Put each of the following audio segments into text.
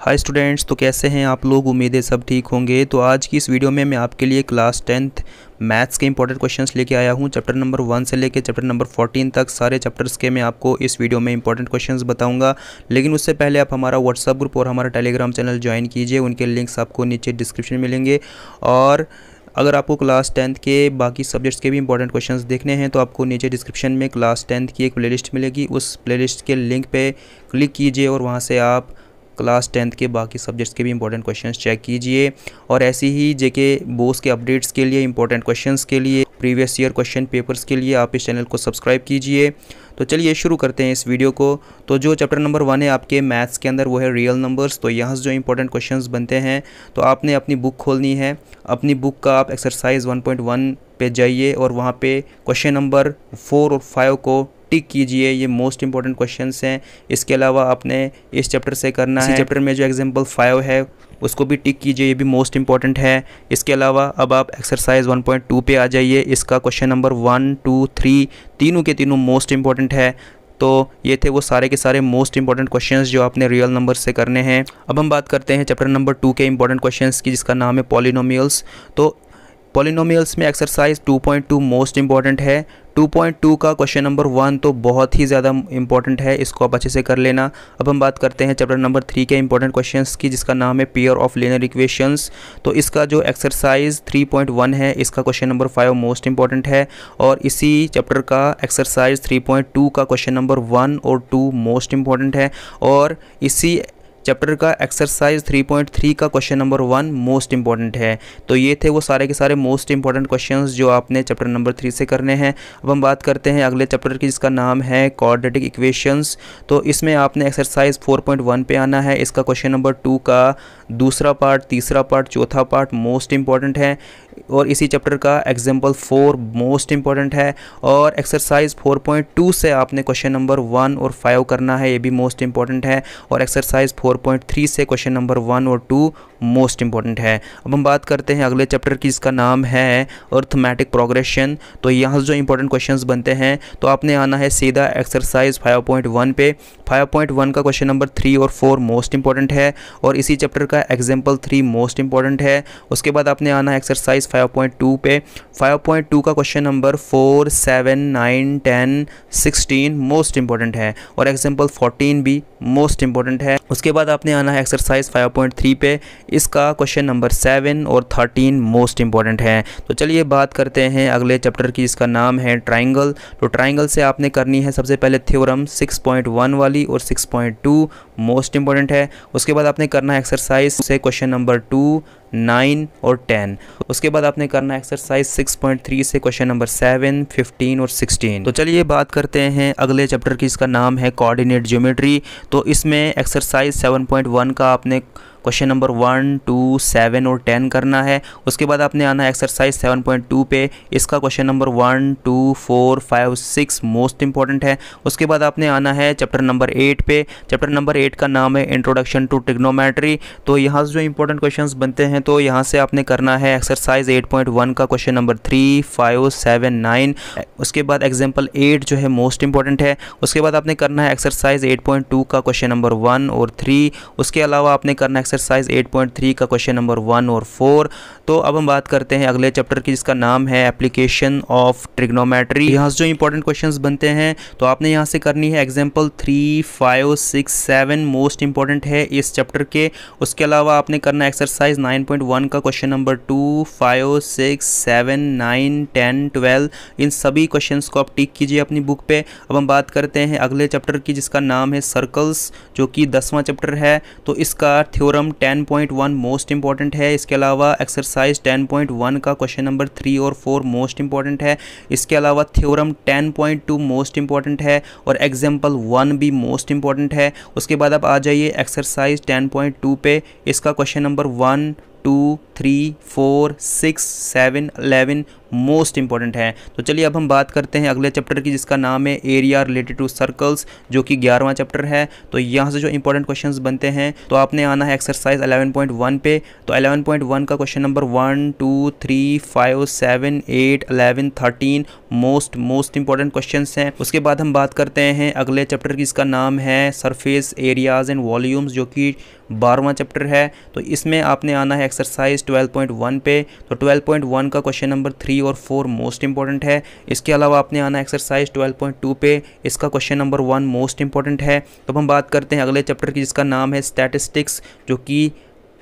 Hi students, तो कैसे हैं आप लोग। उम्मीद है सब ठीक होंगे। तो आज की इस वीडियो में मैं आपके लिए क्लास 10th मैथ्स के इंपॉर्टेंट क्वेश्चंस लेके आया हूं। चैप्टर नंबर 1 से लेके चैप्टर नंबर 14 तक सारे चैप्टर्स के मैं आपको इस वीडियो में इंपॉर्टेंट क्वेश्चंस बताऊंगा। लेकिन उससे पहले आप हमारा व्हाट्सअप ग्रुप और हमारा टेलीग्राम चैनल ज्वाइन कीजिए, उनके लिंक्स आपको नीचे डिस्क्रिप्शन में मिलेंगे। और अगर आपको क्लास 10th के बाकी सब्जेक्ट्स के भी इंपॉर्टेंट क्वेश्चंस देखने हैं तो आपको नीचे डिस्क्रिप्शन में क्लास 10th की एक प्लेलिस्ट मिलेगी। उस प्लेलिस्ट के लिंक पे क्लिक कीजिए और वहाँ से आप क्लास 10th के बाकी सब्जेक्ट्स के भी इंपॉर्टेंट क्वेश्चंस चेक कीजिए। और ऐसी ही जेके बोस के अपडेट्स के लिए, इंपॉर्टेंट क्वेश्चंस के लिए, प्रीवियस ईयर क्वेश्चन पेपर्स के लिए आप इस चैनल को सब्सक्राइब कीजिए। तो चलिए शुरू करते हैं इस वीडियो को। तो जो चैप्टर नंबर 1 है आपके मैथ्स के अंदर वो है रियल नंबर्स। तो यहाँ से जो इंपॉर्टेंट क्वेश्चंस बनते हैं तो आपने अपनी बुक खोलनी है। अपनी बुक का आप एक्सरसाइज 1.1 पे जाइए और वहाँ पे क्वेश्चन नंबर 4 और 5 को टिक कीजिए। ये मोस्ट इंपॉर्टेंट क्वेश्चंस हैं। इसके अलावा आपने इस चैप्टर से करना है, इसी चैप्टर में जो एग्जाम्पल 5 है उसको भी टिक कीजिए, ये भी मोस्ट इंपॉर्टेंट है। इसके अलावा अब आप एक्सरसाइज 1.2 पे आ जाइए। इसका क्वेश्चन नंबर 1, 2, 3 तीनों के तीनों मोस्ट इंपॉर्टेंट है। तो ये थे वो सारे के सारे मोस्ट इंपॉर्टेंट क्वेश्चंस जो आपने रियल नंबर से करने हैं। अब हम बात करते हैं चैप्टर नंबर 2 के इंपॉर्टेंट क्वेश्चंस की, जिसका नाम है पॉलिनोमियल्स। तो पॉलिनोमियल्स में एक्सरसाइज 2.2 मोस्ट इंपॉर्टेंट है। 2.2 का क्वेश्चन नंबर 1 तो बहुत ही ज़्यादा इंपॉर्टेंट है, इसको आप अच्छे से कर लेना। अब हम बात करते हैं चैप्टर नंबर 3 के इंपॉर्टेंट क्वेश्चंस की, जिसका नाम है पेयर ऑफ लीनियर इक्वेशंस। तो इसका जो एक्सरसाइज 3.1 है, इसका क्वेश्चन नंबर 5 मोस्ट इंपॉर्टेंट है। और इसी चैप्टर का एक्सरसाइज 3.2 का क्वेश्चन नंबर 1 और 2 मोस्ट इंपॉर्टेंट है। और इसी चैप्टर का एक्सरसाइज 3.3 का क्वेश्चन नंबर 1 मोस्ट इंपॉर्टेंट है। तो ये थे वो सारे के सारे मोस्ट इंपॉर्टेंट क्वेश्चंस जो आपने चैप्टर नंबर 3 से करने हैं। अब हम बात करते हैं अगले चैप्टर की, जिसका नाम है क्वाड्रेटिक इक्वेशंस। तो इसमें आपने एक्सरसाइज 4.1 पे आना है। इसका क्वेश्चन नंबर 2 का दूसरा पार्ट, तीसरा पार्ट, चौथा पार्ट मोस्ट इंपॉर्टेंट है। और इसी चैप्टर का एग्जाम्पल 4 मोस्ट इंपॉर्टेंट है। और एक्सरसाइज 4.2 से आपने क्वेश्चन नंबर 1 और 5 करना है, ये भी मोस्ट इंपॉर्टेंट है। और एक्सरसाइज 4.3 से क्वेश्चन नंबर 1 और 2 मोस्ट इंपॉर्टेंट है। अब हम बात करते हैं अगले चैप्टर की, जिसका नाम है अर्थमेटिक प्रोग्रेशन। तो यहाँ से जो इंपॉर्टेंट क्वेश्चंस बनते हैं तो आपने आना है सीधा एक्सरसाइज 5.1 पे। 5.1 का क्वेश्चन नंबर 3 और 4 मोस्ट इंपॉर्टेंट है। और इसी चैप्टर का एग्जाम्पल 3 मोस्ट इंपॉर्टेंट है। उसके बाद आपने आना है एक्सरसाइज 5.2 पे। 5.2 का क्वेश्चन नंबर 4, 7, 9, 10, 16 मोस्ट इंपॉर्टेंट है। और एग्जाम्पल 14 भी मोस्ट इंपॉर्टेंट है। उसके बाद आपने आना है एक्सरसाइज 5.3 पे। इसका क्वेश्चन नंबर 7 और 13 मोस्ट इंपॉर्टेंट है। तो चलिए बात करते हैं अगले चैप्टर की, जिसका नाम है ट्राइंगल। तो ट्राइंगल से आपने करनी है सबसे पहले थ्योरम 6.1 वाली और 6.2 मोस्ट इंपॉर्टेंट है। उसके बाद आपने करना है एक्सरसाइज से क्वेश्चन नंबर 2, 9 और 10। उसके बाद आपने करना है एक्सरसाइज 6.3 से क्वेश्चन नंबर 7, 15 और 16। तो चलिए बात करते हैं अगले चैप्टर की, इसका नाम है कोऑर्डिनेट ज्योमेट्री। तो इसमें एक्सरसाइज 7.1 का आपने क्वेश्चन नंबर 1, 2, 7 और 10 करना है। उसके बाद आपने आना है एक्सरसाइज 7.2 पे। इसका क्वेश्चन नंबर 1, 2, 4, 5, 6 मोस्ट इंपॉर्टेंट है। उसके बाद आपने आना है चैप्टर नंबर 8 पे। चैप्टर नंबर 8 का नाम है इंट्रोडक्शन टू ट्रिग्नोमेट्री। तो यहाँ से जो इंपॉर्टेंट क्वेश्चंस बनते हैं तो यहाँ से आपने करना है एक्सरसाइज 8.1 का क्वेश्चन नंबर 3, 5, 7, 9। उसके बाद एग्जाम्पल 8 जो है मोस्ट इंपॉर्टेंट है। उसके बाद आपने करना है एक्सरसाइज 8.2 का क्वेश्चन नंबर 1 और 3। उसके अलावा आपने करना है एक्सरसाइज 8.3 का क्वेश्चन नंबर 1 और 4। तो अब हम बात करते हैं अगले चैप्टर की, जिसका नाम है एप्लीकेशन ऑफ ट्रिग्नोमेट्री। यहाँ से जो इंपॉर्टेंट क्वेश्चंस बनते हैं तो आपने यहाँ से करनी है एग्जाम्पल 3, 5, 6, 7 मोस्ट इंपॉर्टेंट है इस चैप्टर के। उसके अलावा आपने करना है एक्सरसाइज 9.1 का क्वेश्चन नंबर 2, 5, 6, 7, 9, 10, 12। इन सभी क्वेश्चंस को आप टिक कीजिए अपनी बुक पे। अब हम बात करते हैं अगले चैप्टर की, जिसका नाम है सर्कल्स, जो कि 10वां चैप्टर है। तो इसका थ्योरम 10.1 मोस्ट इंपॉर्टेंट है। इसके अलावा एक्सरसाइज 10.1 का क्वेश्चन नंबर 3 और 4 मोस्ट इंपॉर्टेंट है। इसके अलावा थ्योरम 10.2 मोस्ट इंपॉर्टेंट है और एग्जाम्पल 1 भी मोस्ट इंपॉर्टेंट है। उसके बाद आप आ जाइए एक्सरसाइज 10.2 पे। इसका क्वेश्चन नंबर 1, 2, 3, 4, 6, 7, 11 मोस्ट इंपॉर्टेंट है। तो चलिए अब हम बात करते हैं अगले चैप्टर की, जिसका नाम है एरिया रिलेटेड टू सर्कल्स, जो कि 11वां चैप्टर है। तो यहाँ से जो इंपॉर्टेंट क्वेश्चंस बनते हैं, तो आपने आना है एक्सरसाइज 11.1 पे। तो 11.1 का question number 1, 2, 3, 5, 7, 8, 11, 13 most important questions हैं। उसके बाद हम बात करते हैं अगले चैप्टर की, इसका नाम है सरफेस एरियाज एंड वॉल्यूम्स, जो कि 12वां चैप्टर है। तो इसमें आपने आना है एक्सरसाइज 12.1 पे। तो 12.1 का क्वेश्चन नंबर 3 और 4 मोस्ट इंपॉर्टेंट है। इसके अलावा आपने आना है एक्सरसाइज 12.2 पे, इसका क्वेश्चन नंबर 1 मोस्ट इंपॉर्टेंट है। तो हम बात करते हैं अगले चैप्टर की, जिसका नाम है स्टैटिस्टिक्स, जो कि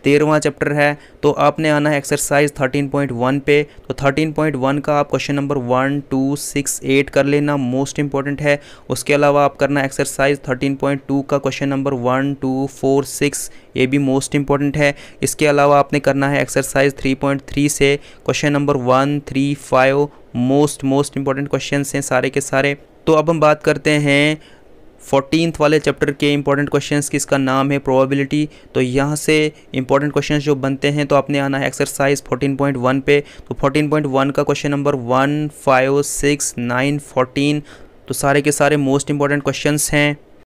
13वां चैप्टर है। तो आपने आना है एक्सरसाइज 13.1 पे। तो 13.1 का आप क्वेश्चन नंबर 1, 2, 6, 8 कर लेना, मोस्ट इंपॉर्टेंट है। उसके अलावा आप करना एक्सरसाइज 13.2 का क्वेश्चन नंबर 1, 2, 4, 6, ये भी मोस्ट इंपॉर्टेंट है। इसके अलावा आपने करना है एक्सरसाइज 3.3 से question number 1, 3, 5 most important question हैं सारे के सारे। तो अब हम बात करते हैं 14th वाले चैप्टर के इंपॉर्टेंट क्वेश्चंस की, इसका नाम है प्रोबेबिलिटी। तो यहाँ से इंपॉर्टेंट क्वेश्चंस जो बनते हैं, तो आपने आना है एक्सरसाइज 14.1 पे। तो 14.1 का क्वेश्चन नंबर 1, 5, 6, 9, 14 तो सारे के सारे मोस्ट इंपॉर्टेंट क्वेश्चंस हैं।